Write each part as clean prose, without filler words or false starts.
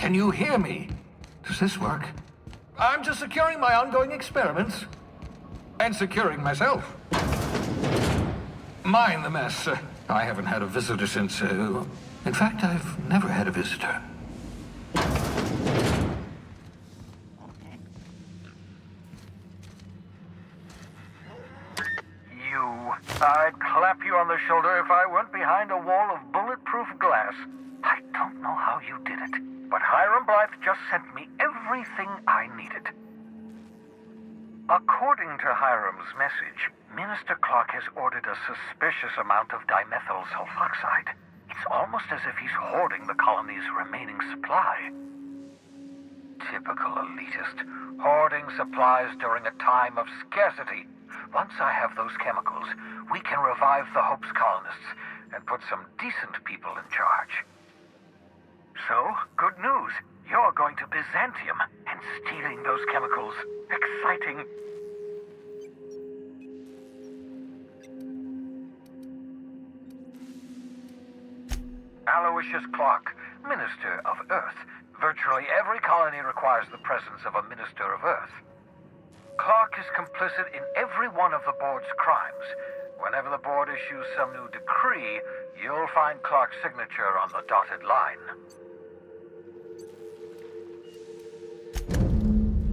Can you hear me? Does this work? I'm just securing my ongoing experiments. And securing myself. Mind the mess. I haven't had a visitor since, in fact, I've never had a visitor. I'd clap you on the shoulder if I weren't behind a wall of bulletproof glass. I don't know how you did it, but Hiram Blythe just sent me everything I needed. According to Hiram's message, Minister Clark has ordered a suspicious amount of dimethyl sulfoxide. It's almost as if he's hoarding the colony's remaining supply. Typical elitist, hoarding supplies during a time of scarcity. Once I have those chemicals, we can revive the Hope's colonists and put some decent people in charge. So, good news. You're going to Byzantium and stealing those chemicals. Exciting. Aloysius Clark, Minister of Earth. Virtually every colony requires the presence of a Minister of Earth. Clark is complicit in every one of the board's crimes. Whenever the board issues some new decree, you'll find Clark's signature on the dotted line.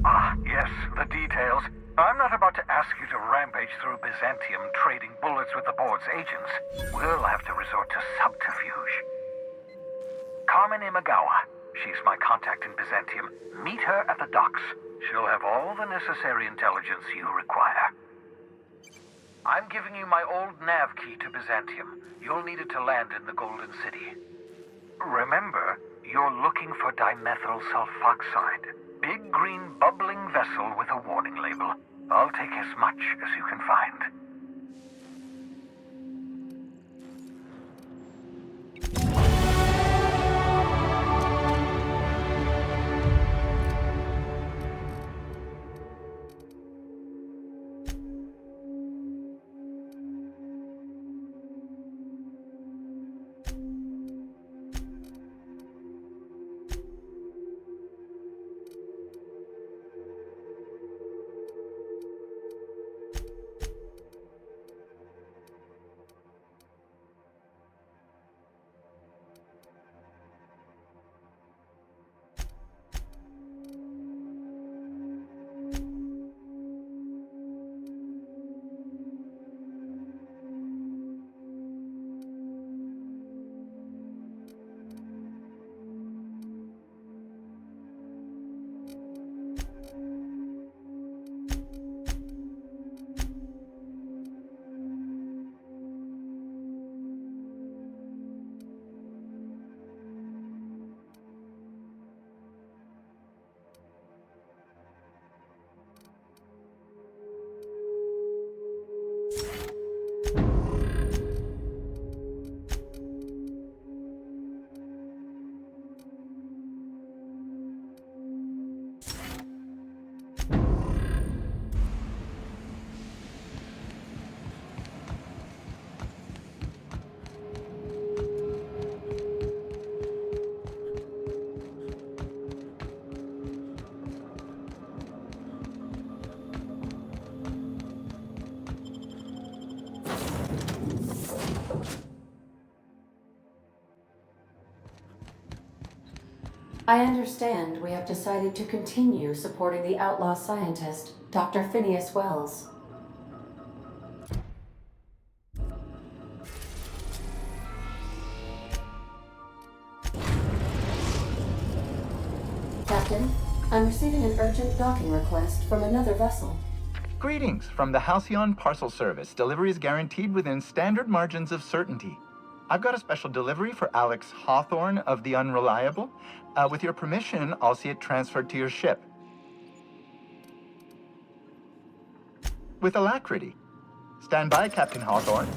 Ah, yes, the details. I'm not about to ask you to rampage through Byzantium trading bullets with the board's agents. We'll have to resort to subterfuge. Carmen Imagawa. She's my contact in Byzantium. Meet her at the docks. She'll have all the necessary intelligence you require. I'm giving you my old nav key to Byzantium. You'll need it to land in the Golden City. Remember, you're looking for dimethyl sulfoxide. Big green bubbling vessel with a warning label. I'll take as much as you can find. I understand we have decided to continue supporting the outlaw scientist, Dr. Phineas Wells. Captain, I'm receiving an urgent docking request from another vessel. Greetings from the Halcyon Parcel Service. Delivery is guaranteed within standard margins of certainty. I've got a special delivery for Alex Hawthorne of the Unreliable. With your permission, I'll see it transferred to your ship. With alacrity. Stand by, Captain Hawthorne.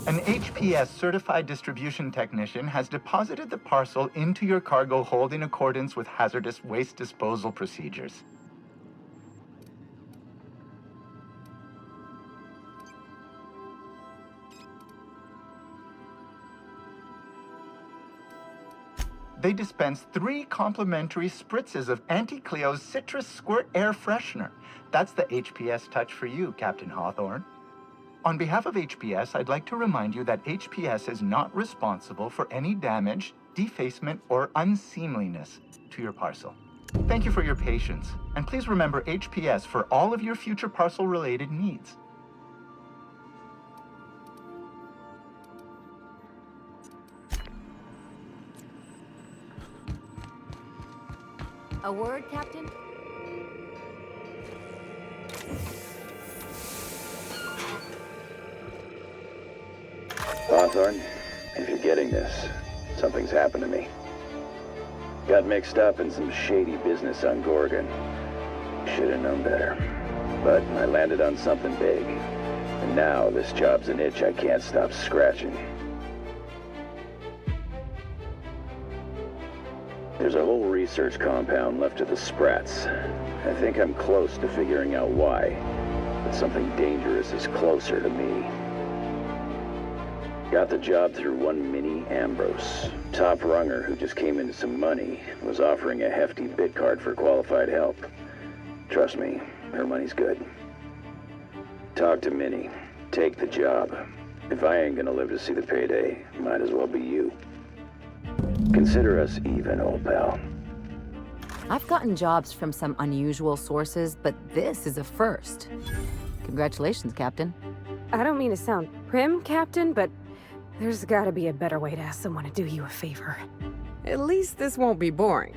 An HPS certified distribution technician has deposited the parcel into your cargo hold in accordance with hazardous waste disposal procedures. They dispense 3 complimentary spritzes of Anti-Cleo's Citrus Squirt Air Freshener. That's the HPS touch for you, Captain Hawthorne. On behalf of HPS, I'd like to remind you that HPS is not responsible for any damage, defacement, or unseemliness to your parcel. Thank you for your patience, and please remember HPS for all of your future parcel-related needs. A word, Captain? Hawthorne, if you're getting this, something's happened to me. Got mixed up in some shady business on Gorgon. Should have known better. But I landed on something big. And now this job's an itch I can't stop scratching. There's a whole research compound left of the Sprats. I think I'm close to figuring out why. But something dangerous is closer to me. Got the job through one Minnie Ambrose. Top runger who just came into some money, was offering a hefty bid card for qualified help. Trust me, her money's good. Talk to Minnie. Take the job. If I ain't gonna live to see the payday, might as well be you. Consider us even, old pal. I've gotten jobs from some unusual sources, but this is a first. Congratulations, Captain. I don't mean to sound prim, Captain, but there's gotta be a better way to ask someone to do you a favor. At least this won't be boring.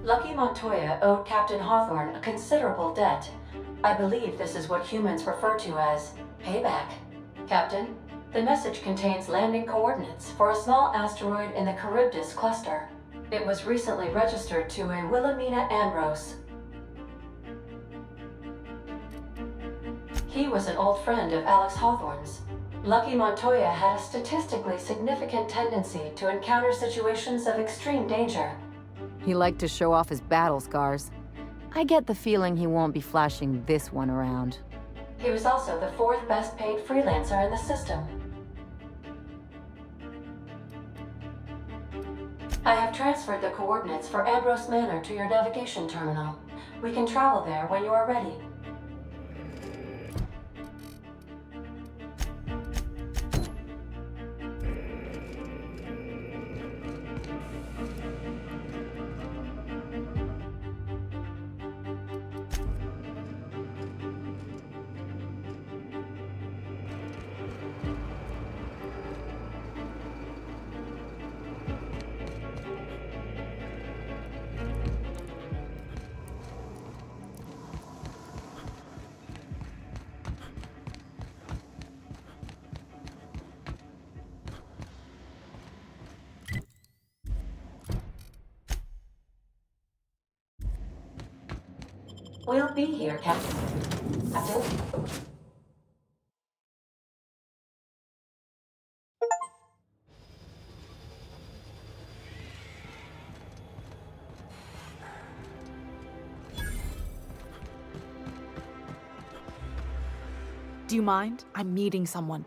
Lucky Montoya owed Captain Hawthorne a considerable debt. I believe this is what humans refer to as payback. Captain, the message contains landing coordinates for a small asteroid in the Charybdis cluster. It was recently registered to a Wilhelmina Ambrose. He was an old friend of Alex Hawthorne's. Lucky Montoya had a statistically significant tendency to encounter situations of extreme danger. He liked to show off his battle scars. I get the feeling he won't be flashing this one around. He was also the 4th best paid freelancer in the system. I have transferred the coordinates for Ambrose Manor to your navigation terminal. We can travel there when you are ready. We'll be here, Captain. Do you mind? I'm meeting someone.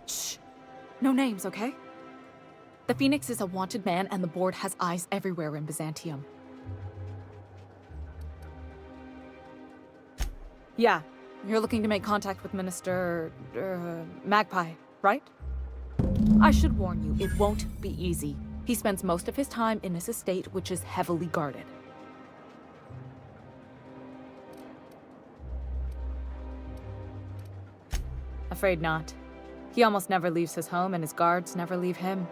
Shh. No names, okay? The Phoenix is a wanted man, and the board has eyes everywhere in Byzantium. Yeah, you're looking to make contact with Minister... Magpie, right? I should warn you, it won't be easy. He spends most of his time in his estate, which is heavily guarded. Afraid not. He almost never leaves his home, and his guards never leave him.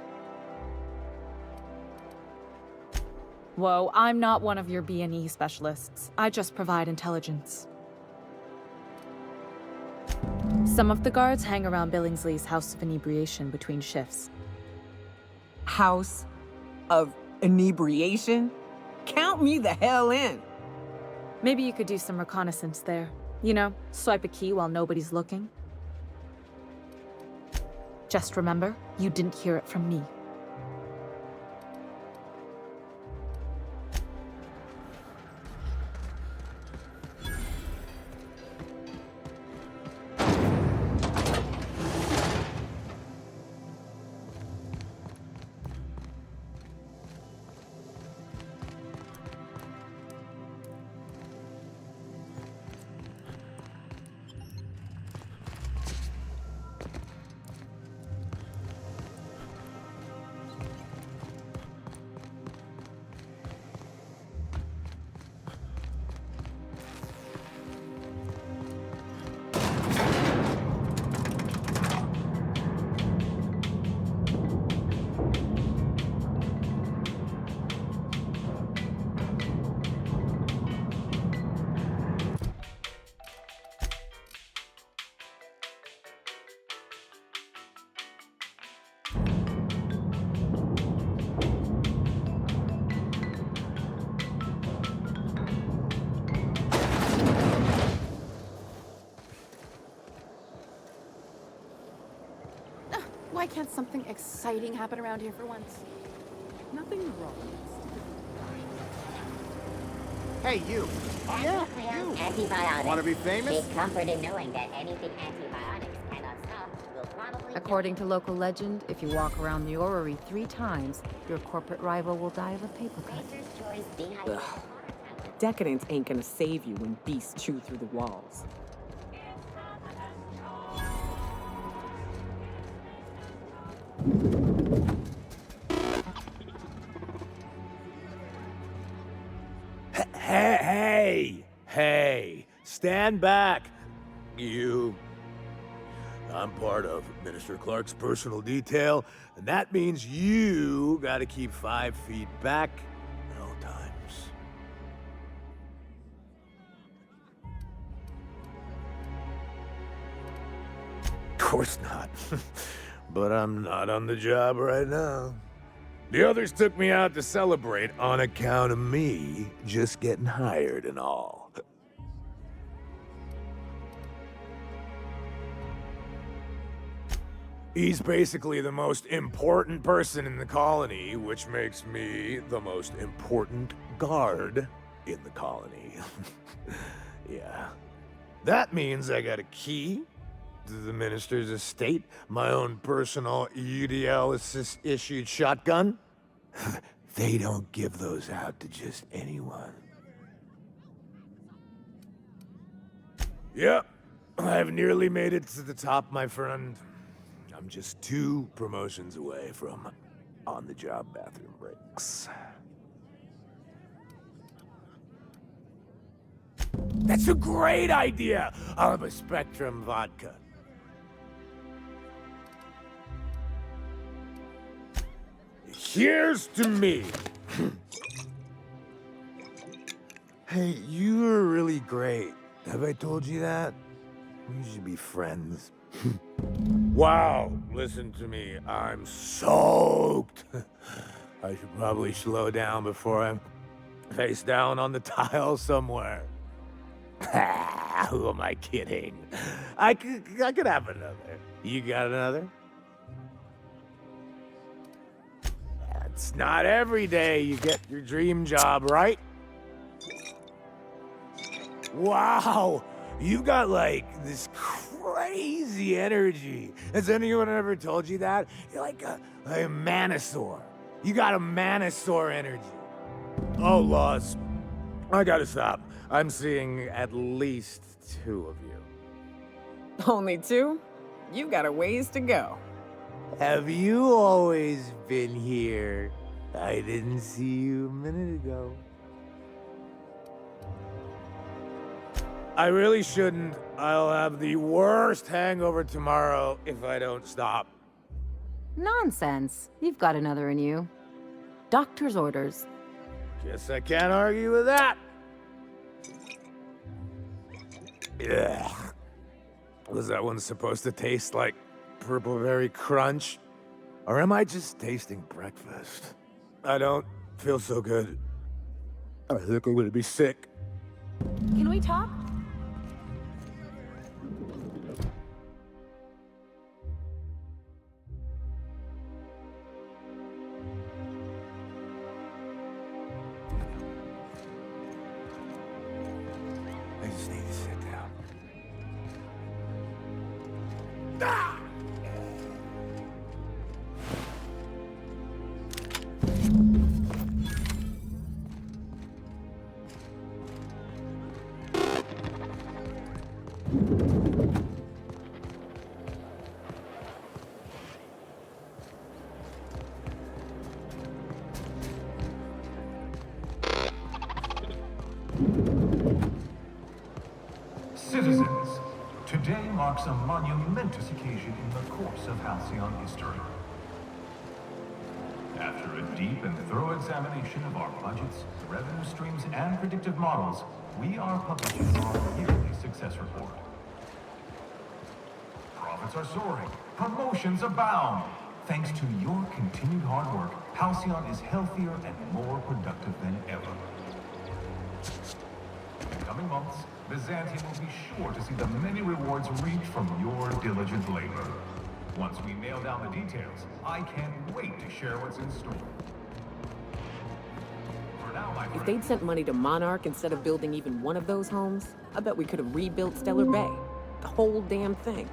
Whoa, I'm not one of your B&E specialists. I just provide intelligence. Some of the guards hang around Billingsley's House of Inebriation between shifts. House of Inebriation? Count me the hell in! Maybe you could do some reconnaissance there. You know, swipe a key while nobody's looking. Just remember, you didn't hear it from me. Why can't something exciting happen around here for once? Nothing wrong. Hey, you. Yeah, you. Antibiotics. Want to be famous? Take comfort in knowing that anything antibiotics cannot stop will probably... According to local legend, if you walk around the orrery 3 times, your corporate rival will die of a paper cut. Nature's choice behind... Decadence ain't gonna save you when beasts chew through the walls. Hey, stand back, you. I'm part of Minister Clark's personal detail, and that means you gotta keep 5 feet back at all times. Of course not. But I'm not on the job right now. The others took me out to celebrate on account of me just getting hired and all. He's basically the most important person in the colony, which makes me the most important guard in the colony. Yeah. That means I got a key to the minister's estate, my own personal UDL-issued shotgun. They don't give those out to just anyone. Yep, I've nearly made it to the top, my friend. I'm just 2 promotions away from on-the-job bathroom breaks. That's a great idea! I'll have a Spectrum vodka. Here's to me. Hey, you are really great. Have I told you that? We should be friends. Wow, listen to me. I'm soaked. I should probably slow down before I'm face down on the tile somewhere. Who am I kidding? I could have another. You got another? It's not every day you get your dream job, right? Wow, you got like this crazy energy. Has anyone ever told you that? You're like a manosaur. You got a manosaur energy. Oh, Laws, I gotta stop. I'm seeing at least 2 of you. Only 2? You got a ways to go. Have you always been here? I didn't see you a minute ago. I really shouldn't. I'll have the worst hangover tomorrow if I don't stop. Nonsense. You've got another in you. Doctor's orders. Guess I can't argue with that. Ugh. Was that one supposed to taste like Purple Berry Crunch? Or am I just tasting breakfast? I don't feel so good. I think I'm gonna be sick. Can we talk? I just need to sit down. Ah! Citizens, today marks a monumentous occasion in the course of Halcyon history. After a deep and thorough examination of our budgets, revenue streams, and predictive models, we are publishing our yearly success report. Profits are soaring, promotions abound. Thanks to your continued hard work, Halcyon is healthier and more productive than ever. In coming months, Byzantium will be sure to see the many rewards reaped from your diligent labor. Once we nail down the details, I can't wait to share what's in store. For now, my If friend, they'd sent money to Monarch instead of building even one of those homes, I bet we could have rebuilt Stellar Bay. The whole damn thing.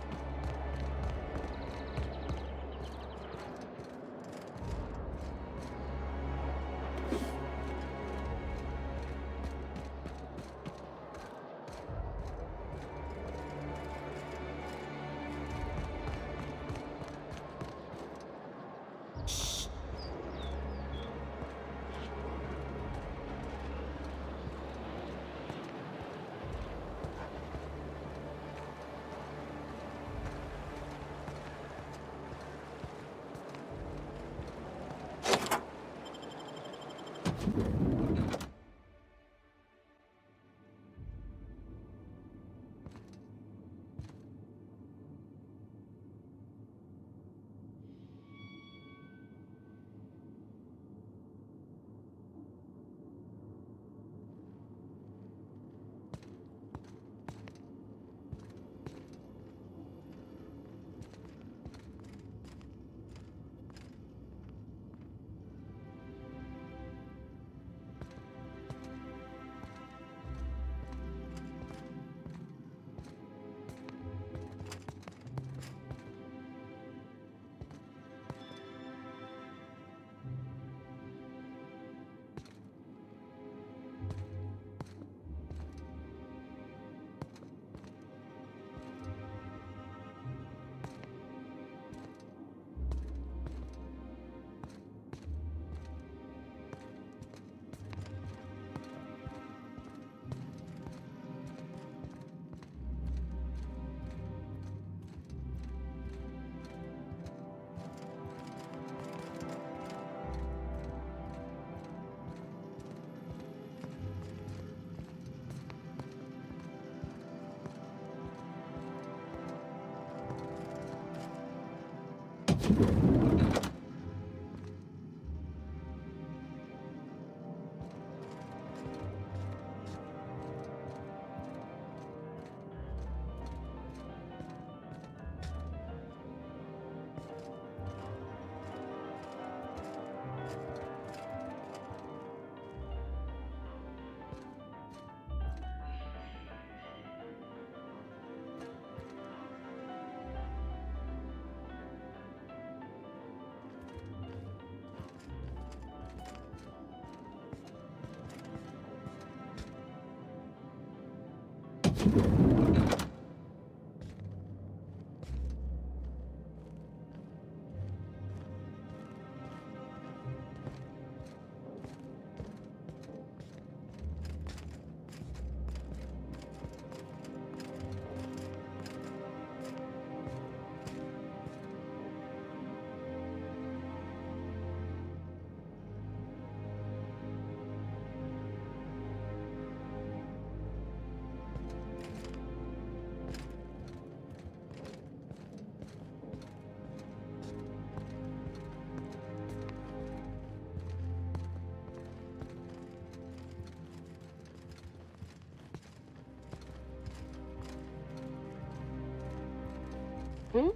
Hmm?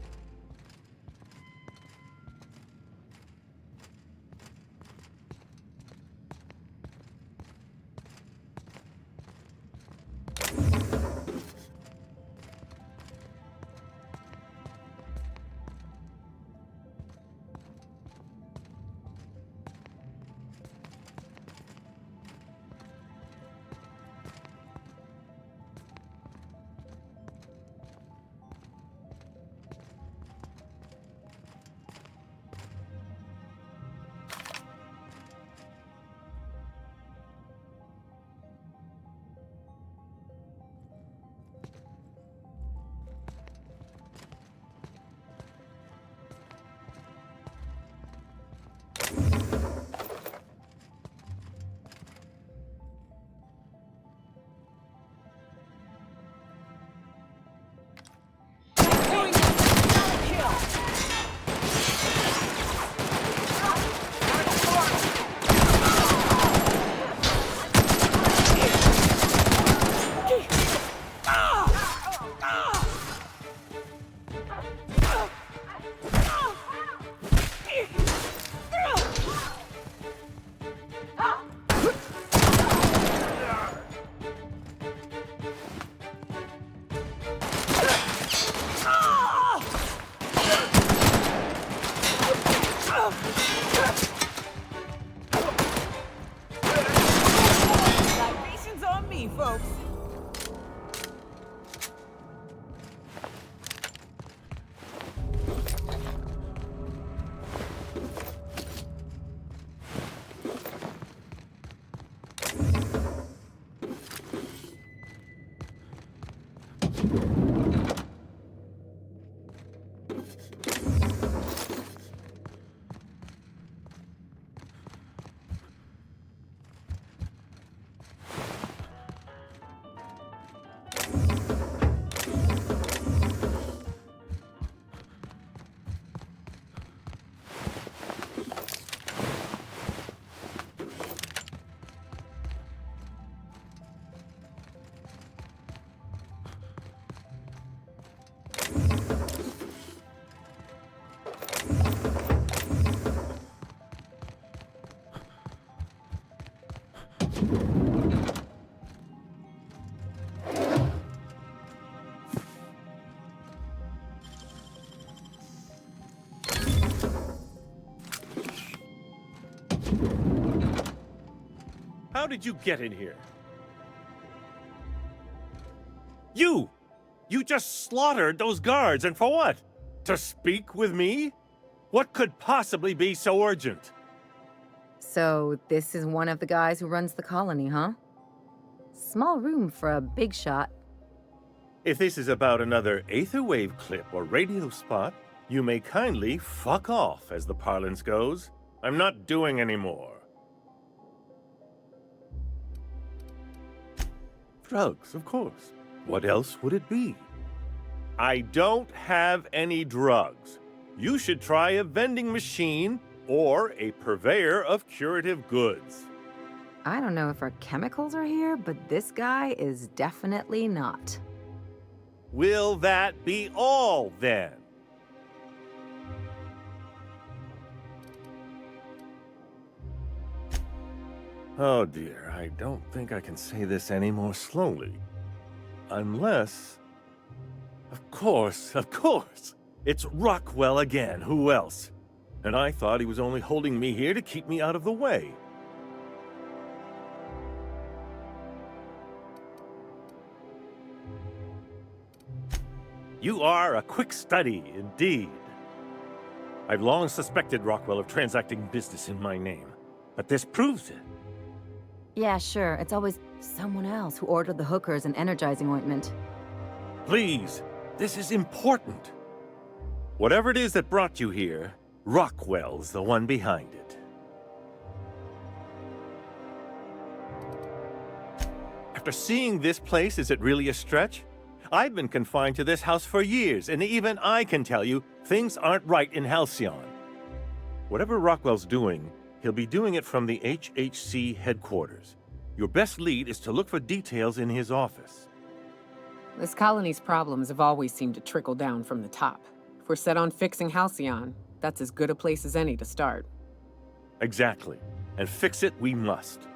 How did you get in here? You! You just slaughtered those guards, and for what? To speak with me? What could possibly be so urgent? So, this is one of the guys who runs the colony, huh? Small room for a big shot. If this is about another aetherwave clip or radio spot, you may kindly fuck off, as the parlance goes. I'm not doing any more. Drugs, of course. What else would it be? I don't have any drugs. You should try a vending machine or a purveyor of curative goods. I don't know if our chemicals are here, but this guy is definitely not. Will that be all, then? Oh dear, I don't think I can say this any more slowly. Unless... Of course! It's Rockwell again, who else? And I thought he was only holding me here to keep me out of the way. You are a quick study, indeed. I've long suspected Rockwell of transacting business in my name, but this proves it. Yeah, sure. It's always someone else who ordered the hookers and energizing ointment. Please, this is important. Whatever it is that brought you here, Rockwell's the one behind it. After seeing this place, is it really a stretch? I've been confined to this house for years, and even I can tell you, things aren't right in Halcyon. Whatever Rockwell's doing, he'll be doing it from the HHC headquarters. Your best lead is to look for details in his office. This colony's problems have always seemed to trickle down from the top. If we're set on fixing Halcyon, that's as good a place as any to start. Exactly. And fix it we must.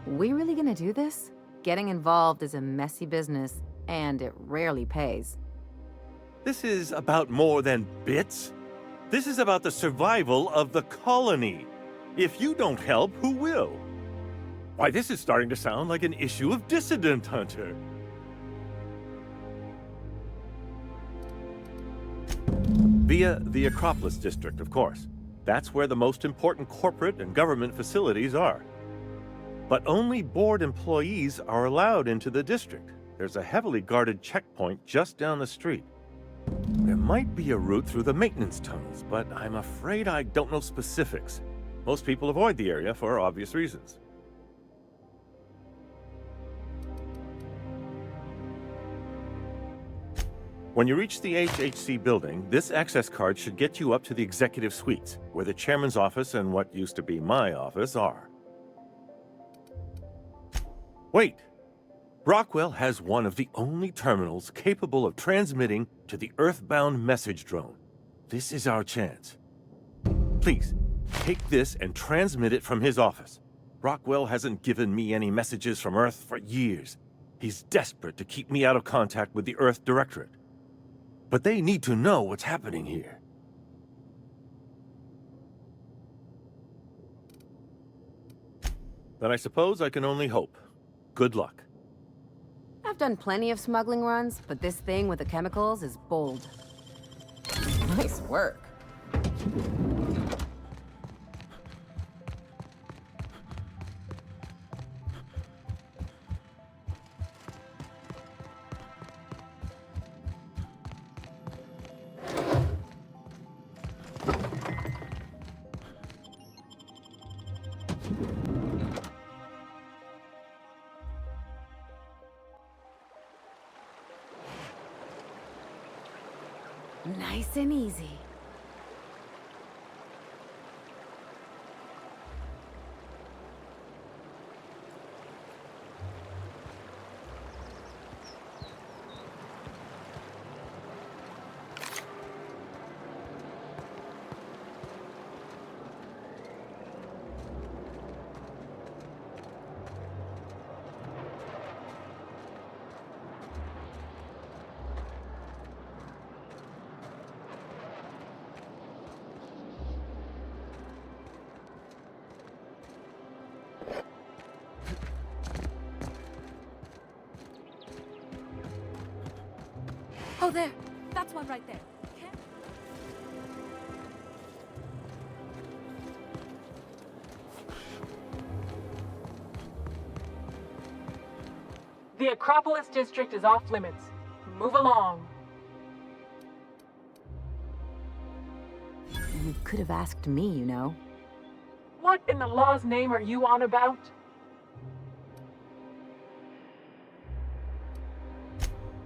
We really gonna do this? Getting involved is a messy business, and it rarely pays. This is about more than bits. This is about the survival of the colony. If you don't help, who will? Why, this is starting to sound like an issue of Dissident Hunter. Via the Acropolis District, of course. That's where the most important corporate and government facilities are. But only board employees are allowed into the district. There's a heavily guarded checkpoint just down the street. There might be a route through the maintenance tunnels, but I'm afraid I don't know specifics. Most people avoid the area for obvious reasons. When you reach the HHC building, this access card should get you up to the executive suites, where the chairman's office and what used to be my office are. Wait! Rockwell has one of the only terminals capable of transmitting to the Earthbound message drone. This is our chance. Please, take this and transmit it from his office. Rockwell hasn't given me any messages from Earth for years. He's desperate to keep me out of contact with the Earth Directorate. But they need to know what's happening here. Then I suppose I can only hope. Good luck. I've done plenty of smuggling runs, but this thing with the chemicals is bold. Nice work. Nice and easy. Oh, there. That's one right there. The Acropolis district is off limits. Move along. You could have asked me, you know. What in the law's name are you on about?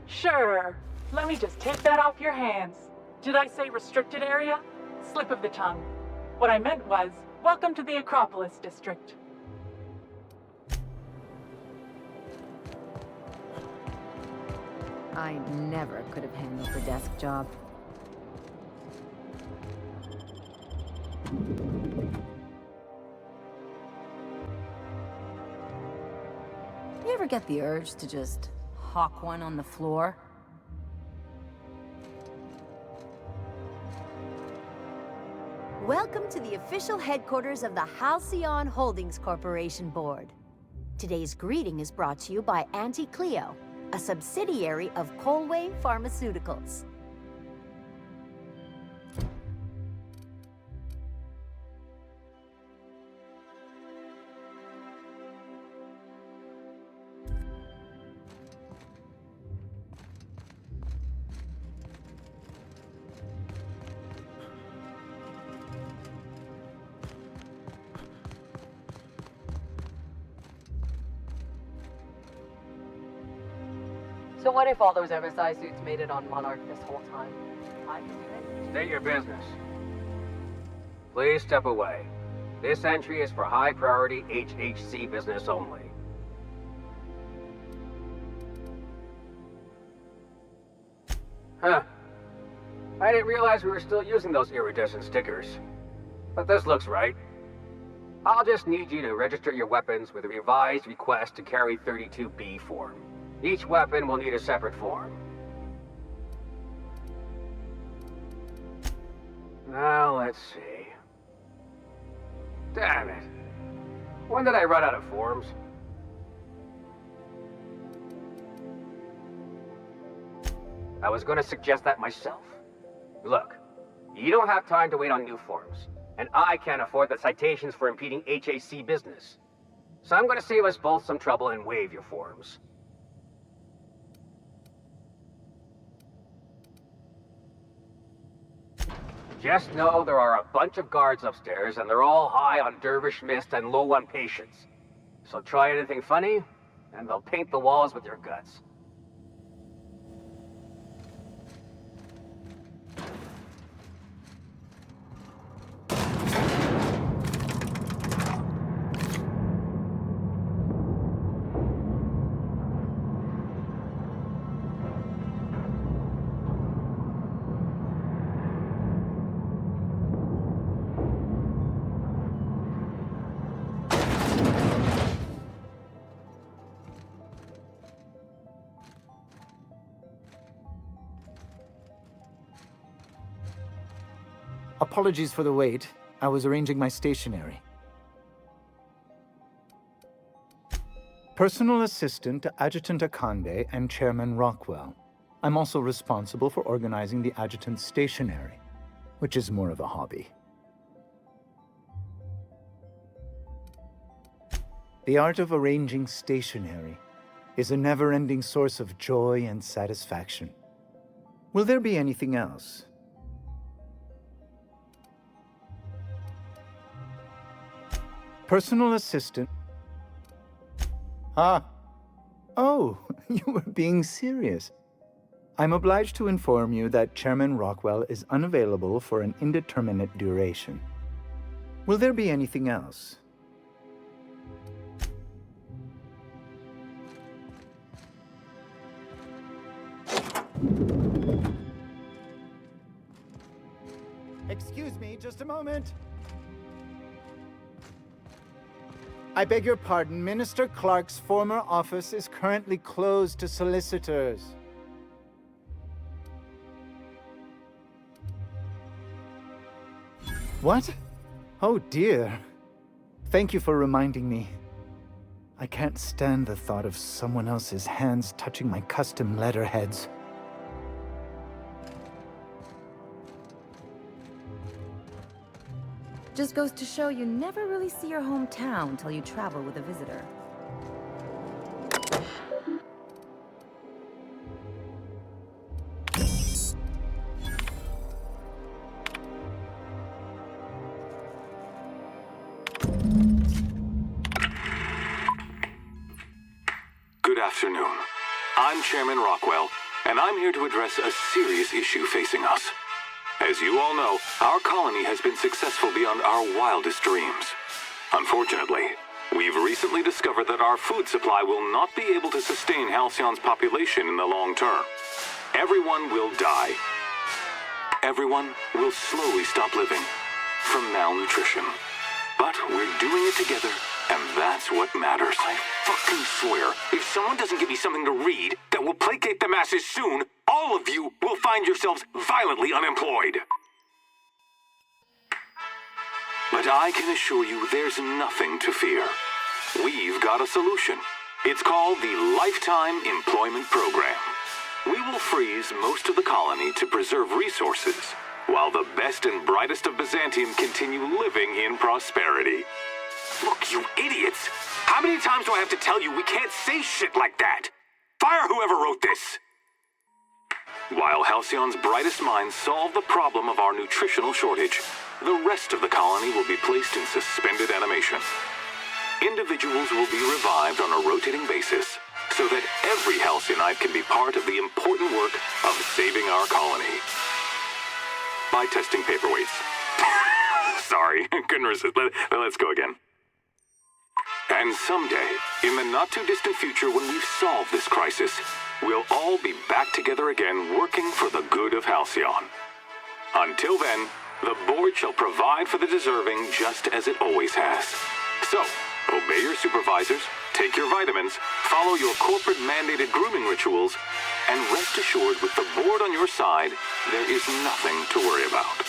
Sure. Let me just take that off your hands. Did I say restricted area? Slip of the tongue. What I meant was, welcome to the Acropolis district. I never could have handled the desk job. You ever get the urge to just hawk one on the floor? Welcome to the official headquarters of the Halcyon Holdings Corporation Board. Today's greeting is brought to you by Auntie Cleo, a subsidiary of Colway Pharmaceuticals. So what if all those oversized suits made it on Monarch this whole time? I can do it. State your business. Please step away. This entry is for high-priority HHC business only. Huh. I didn't realize we were still using those iridescent stickers. But this looks right. I'll just need you to register your weapons with a revised request to carry 32B form. Each weapon will need a separate form. Now, let's see. Damn it. When did I run out of forms? I was going to suggest that myself. Look, you don't have time to wait on new forms, and I can't afford the citations for impeding HAC business. So I'm going to save us both some trouble and waive your forms. Just know there are a bunch of guards upstairs, and they're all high on dervish mist and low on patience. So try anything funny, and they'll paint the walls with your guts. Apologies for the wait. I was arranging my stationery. Personal assistant to Adjutant Akande and Chairman Rockwell. I'm also responsible for organizing the adjutant's stationery, which is more of a hobby. The art of arranging stationery is a never-ending source of joy and satisfaction. Will there be anything else? Personal assistant. Ah. Oh, you were being serious. I'm obliged to inform you that Chairman Rockwell is unavailable for an indeterminate duration. Will there be anything else? Excuse me, just a moment. I beg your pardon, Minister Clark's former office is currently closed to solicitors. What? Oh dear. Thank you for reminding me. I can't stand the thought of someone else's hands touching my custom letterheads. Just goes to show you never really see your hometown till you travel with a visitor. Good afternoon. I'm Chairman Rockwell, and I'm here to address a serious issue facing us. As you all know, our colony has been successful beyond our wildest dreams. Unfortunately, we've recently discovered that our food supply will not be able to sustain Halcyon's population in the long term. Everyone will die. Everyone will slowly stop living from malnutrition. But we're doing it together, and that's what matters. I fucking swear, if someone doesn't give me something to read that will placate the masses soon, all of you will find yourselves violently unemployed. But I can assure you there's nothing to fear. We've got a solution. It's called the Lifetime Employment Program. We will freeze most of the colony to preserve resources, while the best and brightest of Byzantium continue living in prosperity. Look, you idiots! How many times do I have to tell you we can't say shit like that? Fire whoever wrote this! While Halcyon's brightest minds solve the problem of our nutritional shortage, the rest of the colony will be placed in suspended animation. Individuals will be revived on a rotating basis, so that every Halcyonite can be part of the important work of saving our colony. By testing paperweights. Sorry, couldn't resist. Let's go again. And someday, in the not-too-distant future when we've solved this crisis, we'll all be back together again working for the good of Halcyon. Until then, the board shall provide for the deserving just as it always has. So, obey your supervisors, take your vitamins, follow your corporate-mandated grooming rituals, and rest assured with the board on your side, there is nothing to worry about.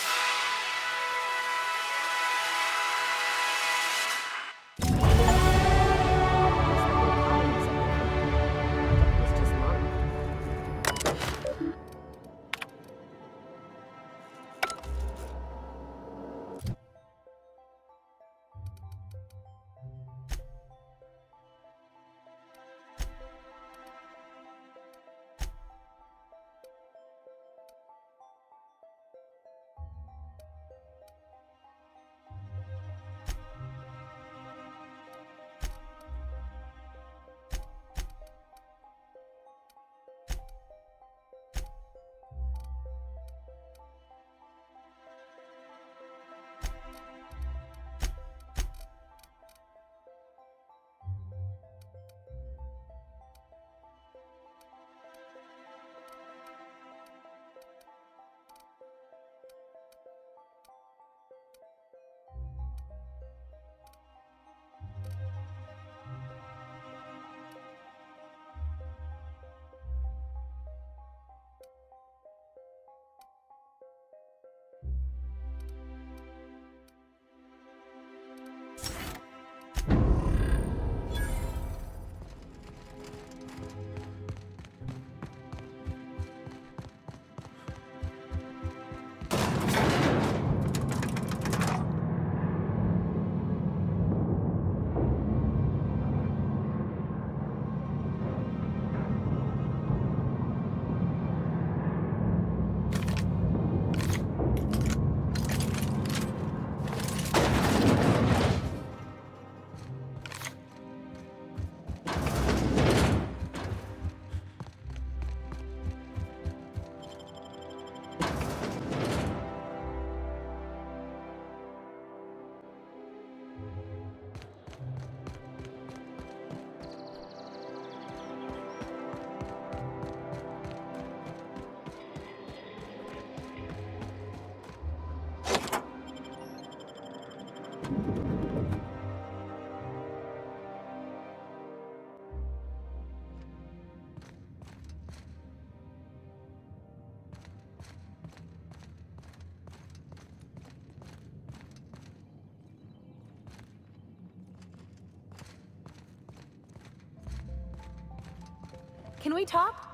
can we talk?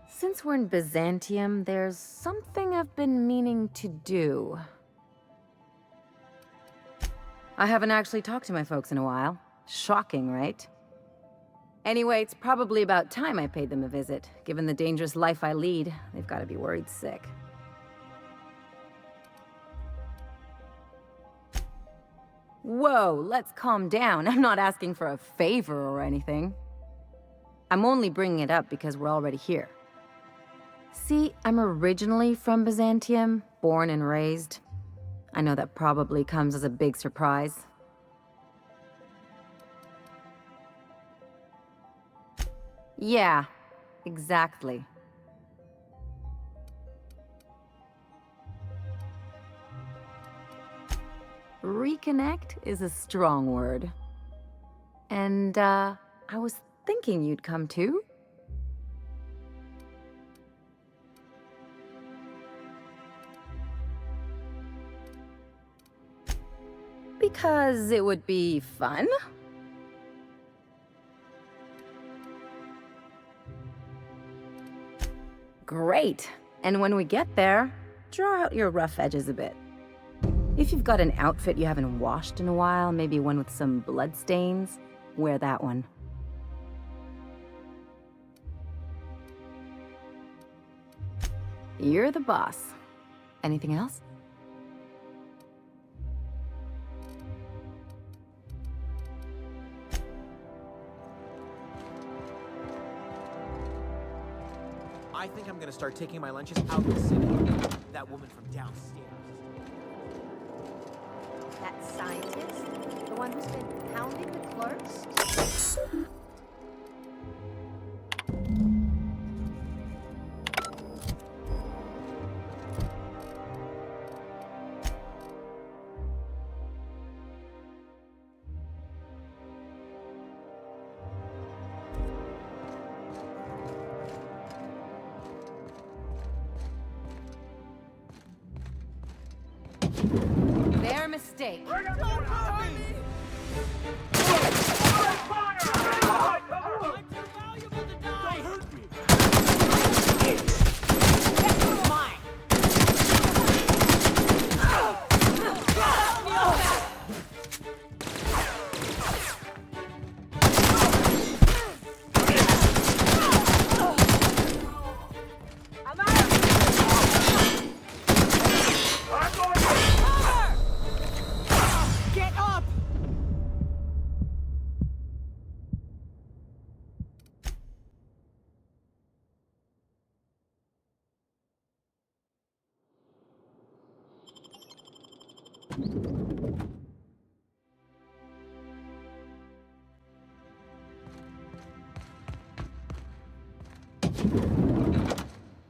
Since we're in Byzantium, there's something I've been meaning to do. I haven't actually talked to my folks in a while. Shocking, right? Anyway, it's probably about time I paid them a visit. Given the dangerous life I lead, they've got to be worried sick. Whoa, let's calm down. I'm not asking for a favor or anything. I'm only bringing it up because we're already here. See, I'm originally from Byzantium, born and raised. I know that probably comes as a big surprise. Yeah, exactly. Reconnect is a strong word. And, I was thinking you'd come too. Because it would be fun? Great. And when we get there, draw out your rough edges a bit. If you've got an outfit you haven't washed in a while, maybe one with some bloodstains, wear that one. You're the boss. Anything else? I think I'm gonna start taking my lunches out of the city. That woman from downstairs. That scientist? The one who's been pounding the clerks? Their mistake.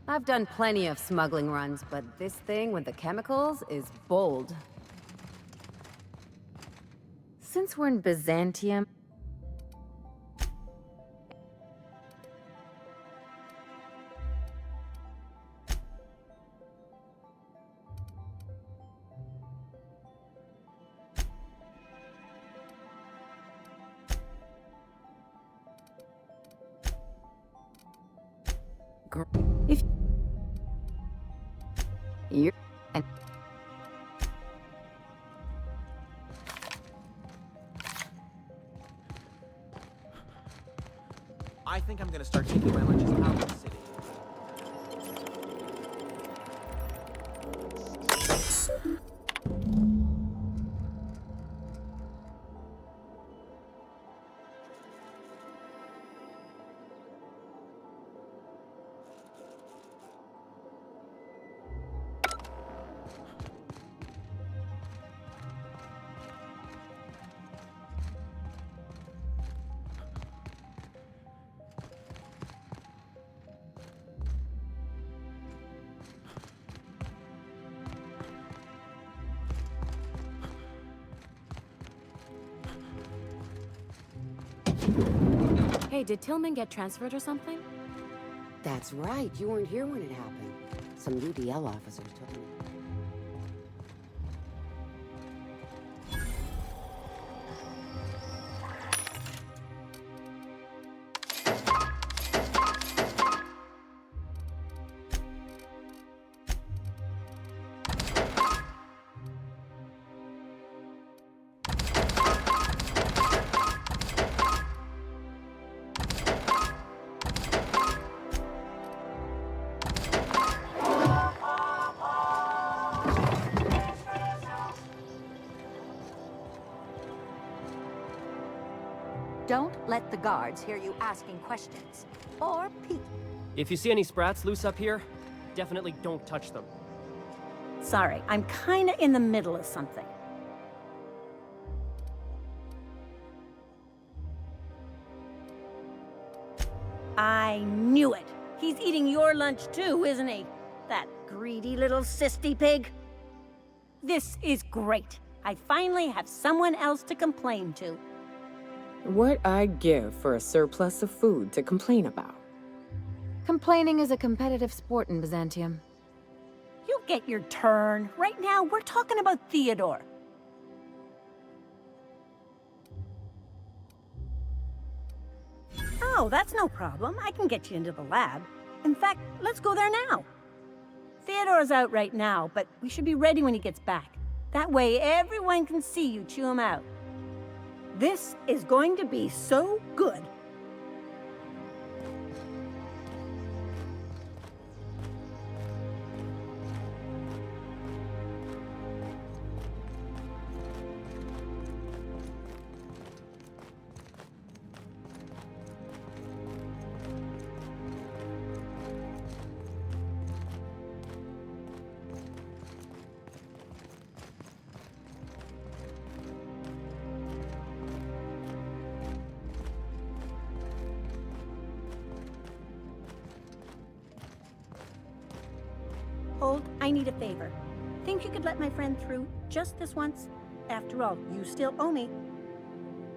I've done plenty of smuggling runs, but this thing with the chemicals is bold. Since we're in Byzantium... If you're and I think I'm gonna start taking my lunches out of the city. Hey, did Tillman get transferred or something? That's right. You weren't here when it happened. Some UDL officers told me. let the guards hear you asking questions. Or peeking. If you see any sprats loose up here, definitely don't touch them. Sorry, I'm kinda in the middle of something. I knew it! He's eating your lunch too, isn't he? That greedy little cysty pig. This is great. I finally have someone else to complain to. What I'd give for a surplus of food to complain about. Complaining is a competitive sport in Byzantium. You'll get your turn. Right now, we're talking about Theodore. Oh, that's no problem. I can get you into the lab. In fact, let's go there now. Theodore's out right now, but we should be ready when he gets back. That way, everyone can see you chew him out. This is going to be so good. Hold, I need a favor. Think you could let my friend through just this once? After all, you still owe me.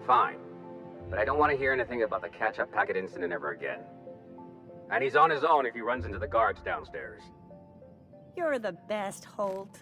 Fine. But I don't want to hear anything about the catch-up packet incident ever again. And he's on his own if he runs into the guards downstairs. You're the best, Holt.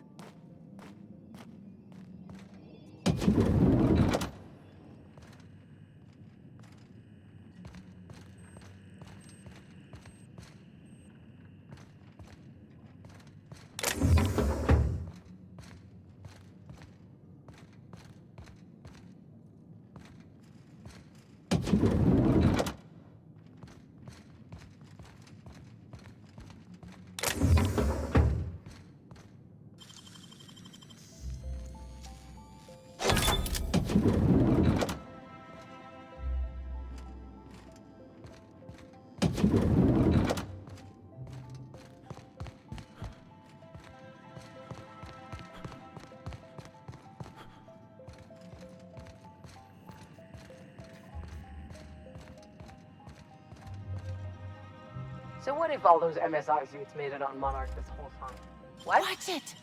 So what if all those MSI suits made it on Monarch this whole time? What? Watch it!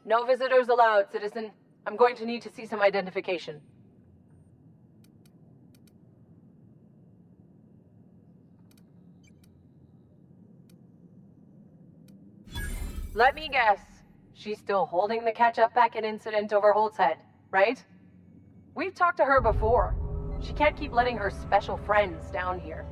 No visitors allowed, citizen. I'm going to need to see some identification. Let me guess. She's still holding the catch-up packet incident over Holt's head, right? We've talked to her before. She can't keep letting her special friends down here.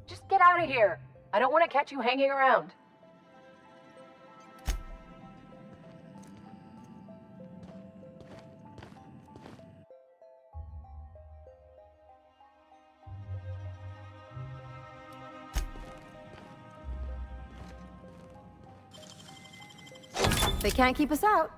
Just get out of here. I don't want to catch you hanging around. They can't keep us out.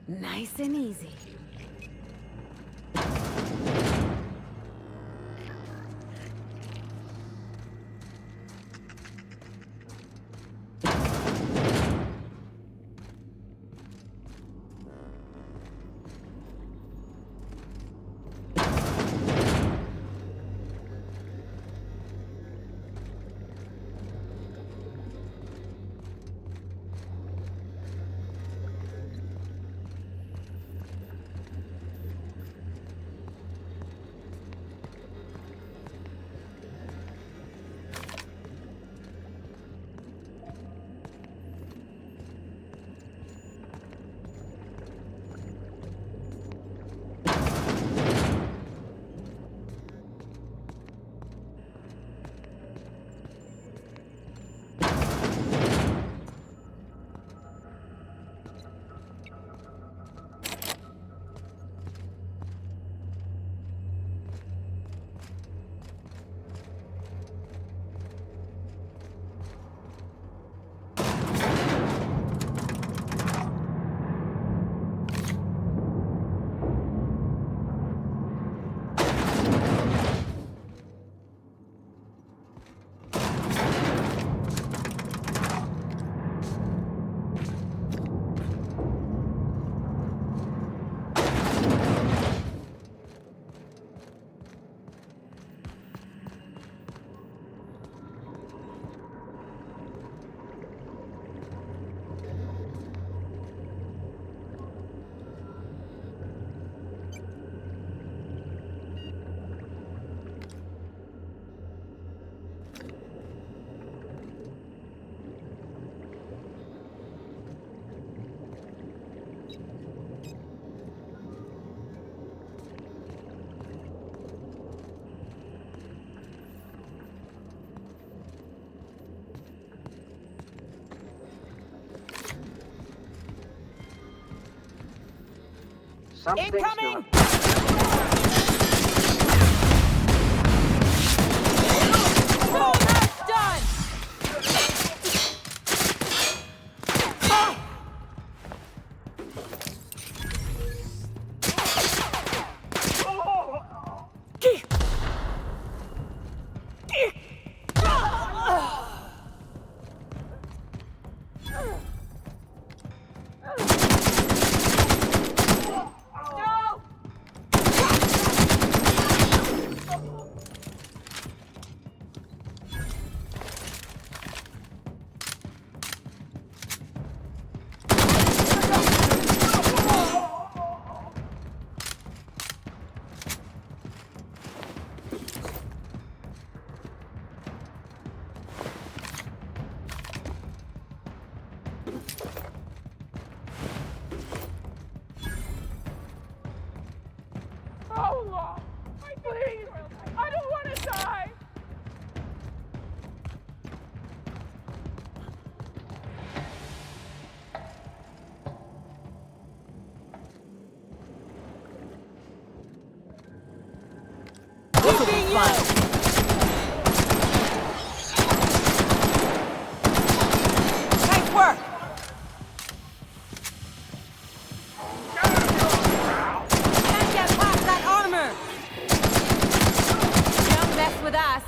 Nice and easy. Something's Incoming! Done! Oh, please! I don't want to die! Keeping you! Nice work! Can't get past that armor! Don't mess with us!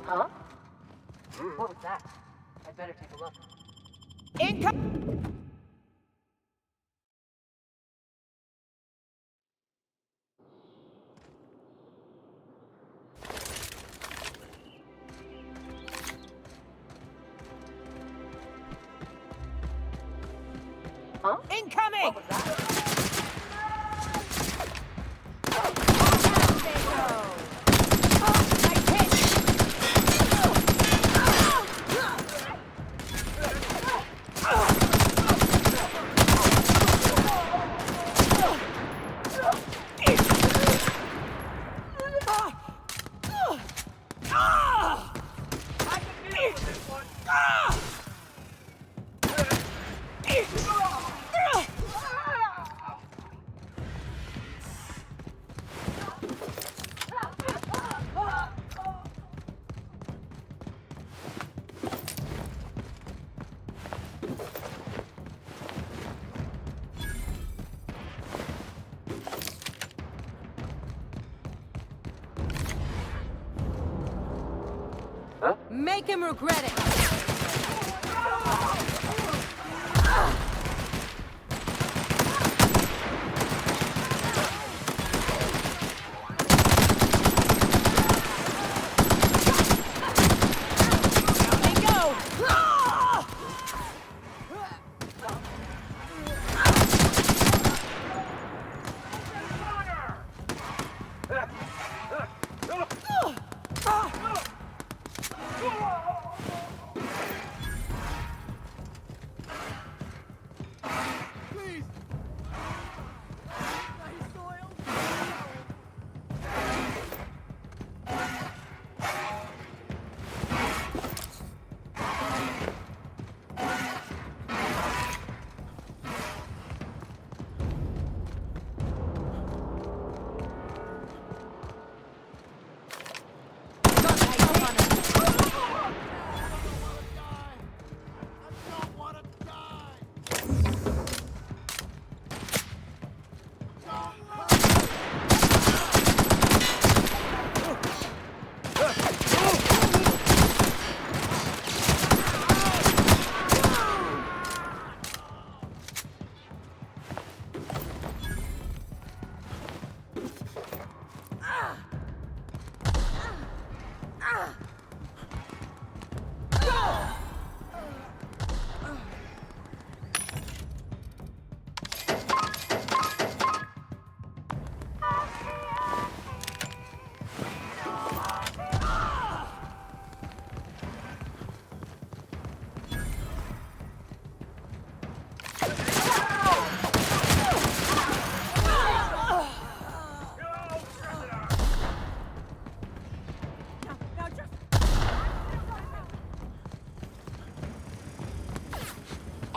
Huh? What was that? I'd better take a look. Huh? Incoming! Make him regret it!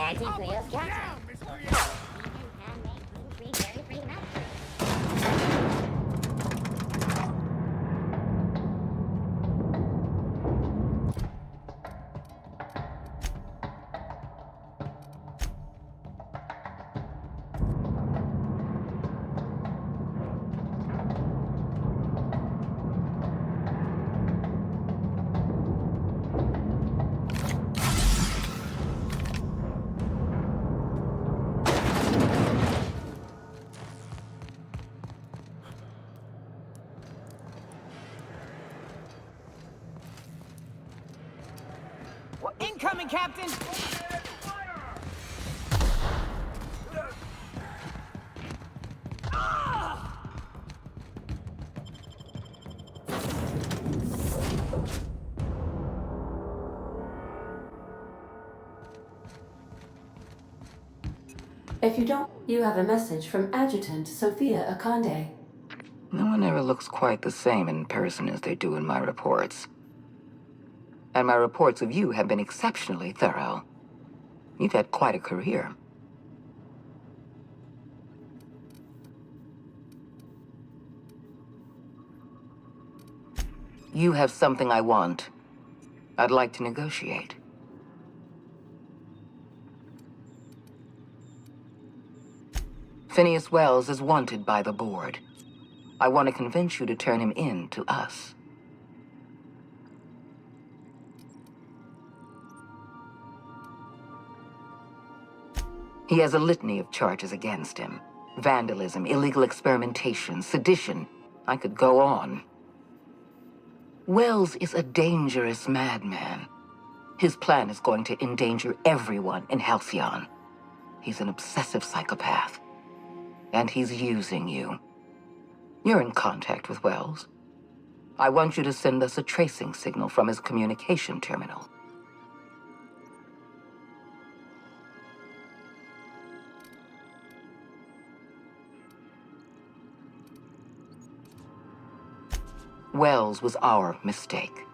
Anti-Cleo's capture. Incoming, Captain! If you don't, you have a message from Adjutant Sophia Akande. No one ever looks quite the same in person as they do in my reports. And my reports of you have been exceptionally thorough. You've had quite a career. You have something I want. I'd like to negotiate. Phineas Wells is wanted by the board. I want to convince you to turn him in to us. He has a litany of charges against him. Vandalism, illegal experimentation, sedition. I could go on. Wells is a dangerous madman. His plan is going to endanger everyone in Halcyon. He's an obsessive psychopath. And he's using you. You're in contact with Wells. I want you to send us a tracing signal from his communication terminal. Wells was our mistake.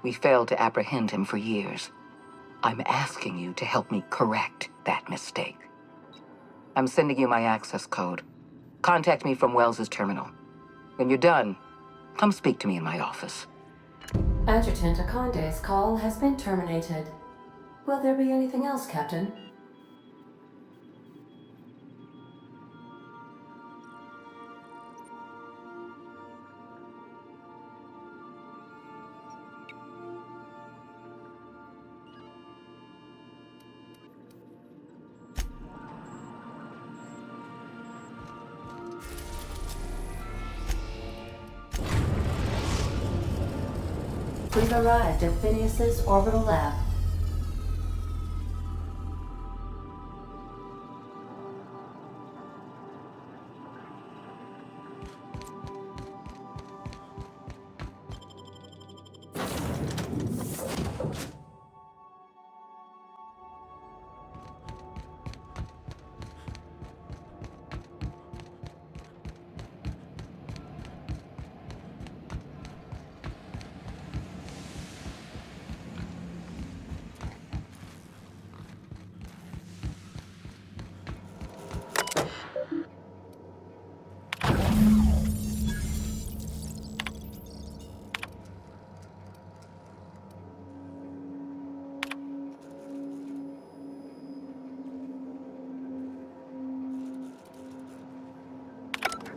We failed to apprehend him for years. I'm asking you to help me correct that mistake. I'm sending you my access code. Contact me from Wells's terminal. When you're done, come speak to me in my office. Adjutant Akonde's call has been terminated. Will there be anything else, Captain? We've arrived at Phineas's orbital lab.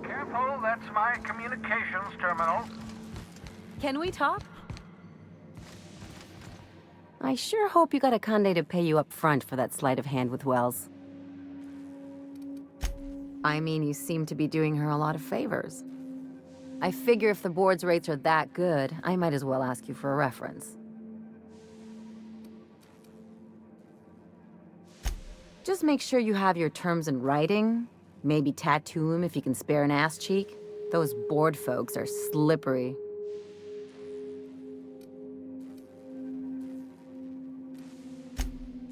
Careful, that's my communications terminal. Can we talk? I sure hope you got Akande to pay you up front for that sleight of hand with Wells. I mean, you seem to be doing her a lot of favors. I figure if the board's rates are that good, I might as well ask you for a reference. Just make sure you have your terms in writing. Maybe tattoo him if you can spare an ass cheek. Those board folks are slippery.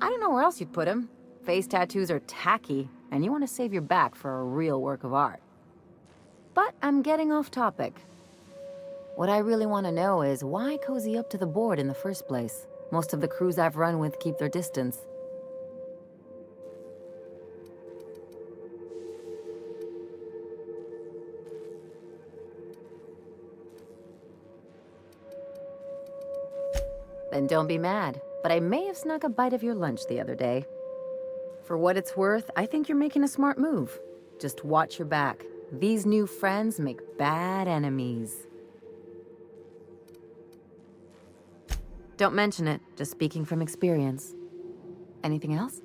I don't know where else you'd put him. Face tattoos are tacky, and you want to save your back for a real work of art. But I'm getting off topic. What I really want to know is why cozy up to the board in the first place? Most of the crews I've run with keep their distance. Then don't be mad, but I may have snuck a bite of your lunch the other day. For what it's worth, I think you're making a smart move. Just watch your back. These new friends make bad enemies. Don't mention it, just speaking from experience. Anything else?